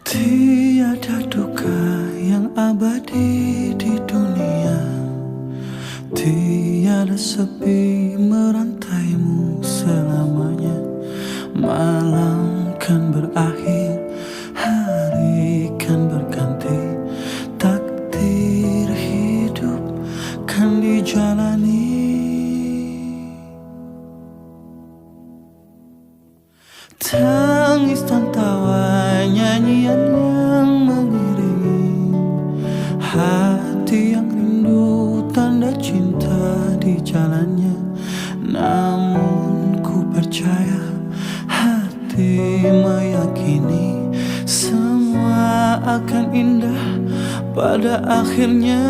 Tiada duka yang abadi di dunia, tiada sepi merantaimu selamanya. Malam kan berakhir, hari kan berganti, takdir hidup kan dijalani. Tangis dan tawa, nyanyian yang mengiringi hati yang rindu, tanda cinta di jalannya. Namun ku percaya, hati meyakini semua akan indah pada akhirnya.